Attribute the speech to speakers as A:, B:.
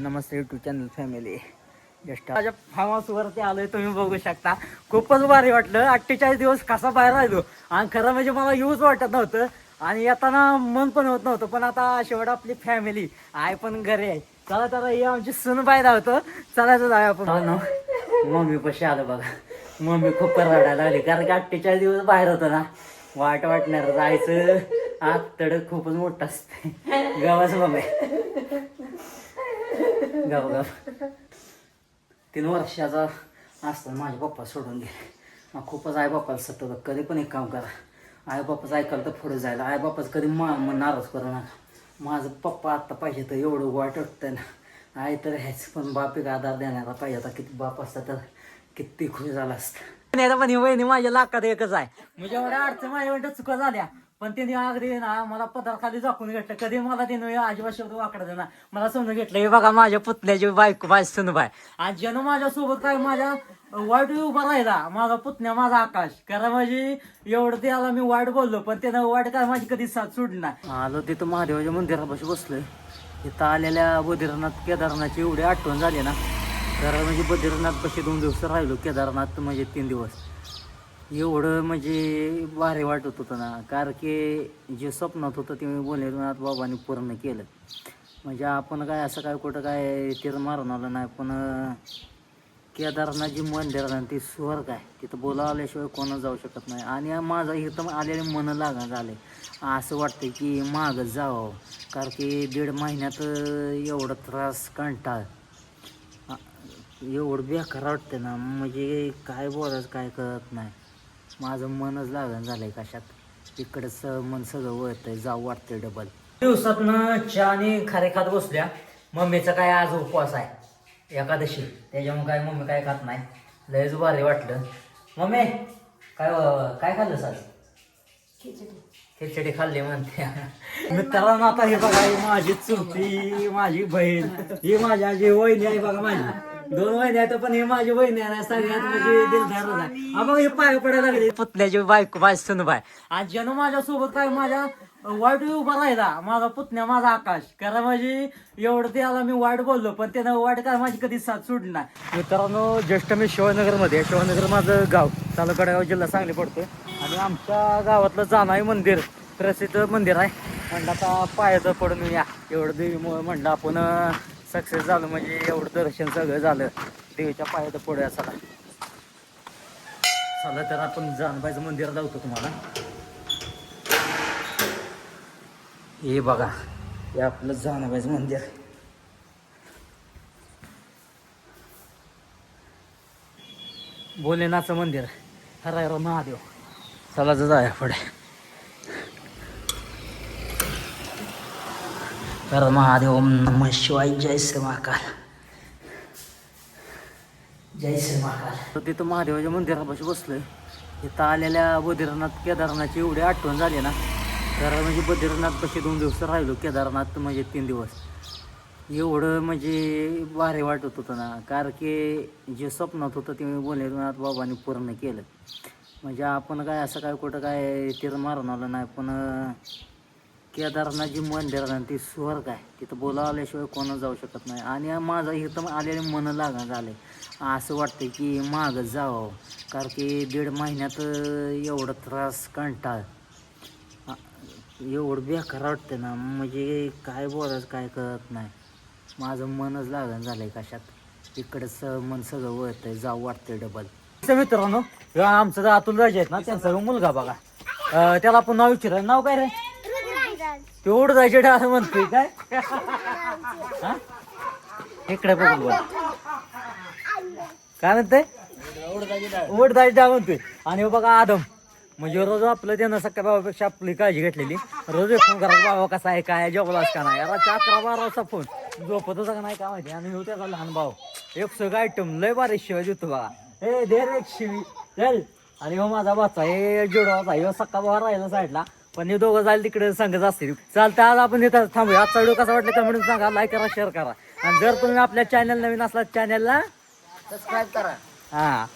A: नमस्ते YouTube channel family. Just माझ्या form हाऊसवरती आलोय, तुम्ही बघू शकता. खूपच भारी वाटलं. 48 दिवस कसा बाहेर राहिलो आणि खरं म्हणजे मला यूज वाटत नव्हतं आणि येताना मन पण होत नव्हतं. पण आता शेवट आपली फॅमिली आहे पण घरी आहे. चला तर हे आमची सुनबाई धावतो. चला तर जाऊया आपण. मम्मी पशी आलं बघा. मम्मी खूप रडायला लागली कारण की 48 दिवस बाहेर होतं ना. वाट वाटणार जायचं. आत तड खूपच मोठं असते. गावाच मम्मी गाव 3 वर्षाचा असताना माझे पप्पा सोडून गेले. खूपच आई बाप्पाला सतत कधी पण एक काम करा. आई बाप्पाचं ऐकायला तर पुढे जायला. आई बाप्पाचं कधी नाराज करू नका. माझं पप्पा आत्ता पाहिजे तर एवढं वाईट वाटतं ना. आई तर ह्याच पण बाप एक आधार देणारा पाहिजे. आता किती बाप असता तर किती खुश झाला असतं. पण वहिनी माझ्या लाखात एकच आहे. म्हणजे एवढ्या अडचण माझ्या वाईट चुका झाल्या पण त्यांनी अगदी ना मला पदराखाली झाकून घेतलं. कधी मला त्यानं अजिबात शब्द वाकडा देणार. मला समजून घेतलं हे बघा माझ्या पुतण्याची बायको माझी सुनबाई. आणि ज्यानं माझ्यासोबत काय माझ्या वाईट उभा राहिला माझा पुतण्या माझा आकाश. कारण म्हणजे एवढं त्याला मी वाईट बोललो पण त्यानं वाईट काय माझी कधी साथ सोडली नाही. आलो तिथं महादेवाच्या मंदिरापाशी बसलोय. तिथं आलेल्या बद्रीनाथ केदारनाथची एवढी आठवण झाली ना. तर म्हणजे बद्रीनाथ पाशी 2 दिवस राहिलो. केदारनाथ म्हणजे 3 दिवस. एवढं म्हणजे भारी वाटत होतं ना. कारण की जे स्वप्नात होतं ते मी भोलेनाथ बाबांनी पूर्ण केलं. म्हणजे आपण काय असं काय कुठं काय तिथं मारून आलं नाही. पण केदारनाथ जी मंदिर आहे ते स्वर्ग आहे. तिथं बोला आल्याशिवाय कोण जाऊ शकत नाही. आणि माझं इथं आलेले मन लागणं झाले. असं वाटतं की मागं जावं. कारण की 1.5 महिन्यात एवढं त्रास कंटाळ एवढं बेकार वाटतं ना. म्हणजे काय बोलायचं काय कळत नाही. माझं मनच लागण झालंय कशात. इकडचं मन सगळं वळतंय. जाऊ वाटतंय डबल. दिवसातनं चहा आणि खारे खात बसल्या. मम्मीचा काय आज उपवास आहे एकादशी. त्याच्यामुळे काय मम्मी काय खात नाही. लयच भारी वाटलं. मम्मी काय काय खाल्लं आज? खिचडी खाल्ली म्हणते. मित्रांनो आता हे बघा ही माझी चुलती माझी बहीण ही माझ्या जी वहिनी आहे बघा. माझी 2 वहिनी आहेत पण ही माझी वहिनी आहे. सगळ्यात म्हणजे दिलदार आहे. मग हे पाय पडायला लागले. पुतण्याची बायको माझी सुनबाई. आणि ज्यानं माझ्यासोबत काय माझ्या वाईट उभा राहिला माझा पुतण्या माझा आकाश. कारण म्हणजे एवढं त्याला मी वाईट बोललो पण त्यानं वाईट काय माझी कधी साथ सोडली नाही. मित्रांनो जस्ट मी शिवाजीनगरमध्ये. शिवाजीनगर माझं गाव. तालुका जिल्हा सांगली पडतोय. आणि आमच्या गावातलं जानाई मंदिर प्रसिद्ध मंदिर आहे. म्हणलं आता पायाचं पडून या. एवढं देवीमुळे म्हणलं आपण सक्सेस झालं. म्हणजे एवढं दर्शन सगळं झालं. देवीच्या पायाचं पडूया चला. चला तर आपण जानबाईचं मंदिर लावतो तुम्हाला. हे बघा हे आपलं जानबाईचं मंदिर. भोलेनाथचं मंदिर. हर हर महादेव. चला जाऊया पुढे. हर महादेव. ओम नमः शिवाय. जय श्री महाकाल. जय श्री महाकाल. तर तिथं महादेवाच्या मंदिरापाशी बसलोय. इथं आलेल्या बद्रीनाथ केदारनाथची एवढी आठवण झाली ना. तर म्हणजे बद्रीनाथ पाशी 2 दिवस राहिलो. केदारनाथ म्हणजे 3 दिवस. एवढं म्हणजे भारी वाटत होतं ना. कारण की जे स्वप्नात होतं ते मी भोलेनाथ बाबांनी पूर्ण केलं. म्हणजे आपण काय असं काय कुठं काय तिथं मारून आलं नाही. पण केदारनाथ जी मंदिर आहे ते स्वर्ग आहे. तिथं बोला आल्याशिवाय कोण जाऊ शकत नाही. आणि माझं इथं आलेले मन लागणं झाले. असं वाटतं की मागं जावं. कारण की 1.5 महिन्यात एवढं त्रास कंटाळ एवढं बेकार वाटतं ना. म्हणजे काय बोलायचं काय कळत नाही. माझं मनच लागण झालंय कशात. इकडचं मन सगळं वळतंय. जाऊ वाटतंय डबल. मित्रांनो आमचं अतुल राजे आहेत ना त्यांचा मुलगा बघा. त्याला आपण नाव विचारायचं. नाव काय रे? तेवढं जायचे असं म्हणतोय काय. इकडे बघून बोल काय म्हणतंय. ओढ जायची डाळ म्हणतोय. आणि बघा आदम म्हणजे रोज आपलं त्यानं सकाळ बाबापेक्षा आपली काळजी घेतलेली. रोज फोन करा बाबा कसा आहे काय जेवलास का नाही. 11-12 वाजता फोन झोपतच का नाही काय माहिती. आणि हो त्याचा लहान भाऊ एक सगळं आयटम लय बारे शिवाय देतो बघा. हे दे रे शिवी चल. आणि हो माझा बाचा हे जोडा होता. हे सकाळ बाबा राहिला साईडला. पण हे दोघं जाईल तिकडे सांगत असतील. चालतं आज आपण इथं थांबूया. आजचा व्हिडिओ कसा वाटला कमेंट सांगा. लाईक करा शेअर करा. आणि जर तुम्ही आपल्या चॅनल नवीन असला चॅनलला सबस्क्राईब करा. हां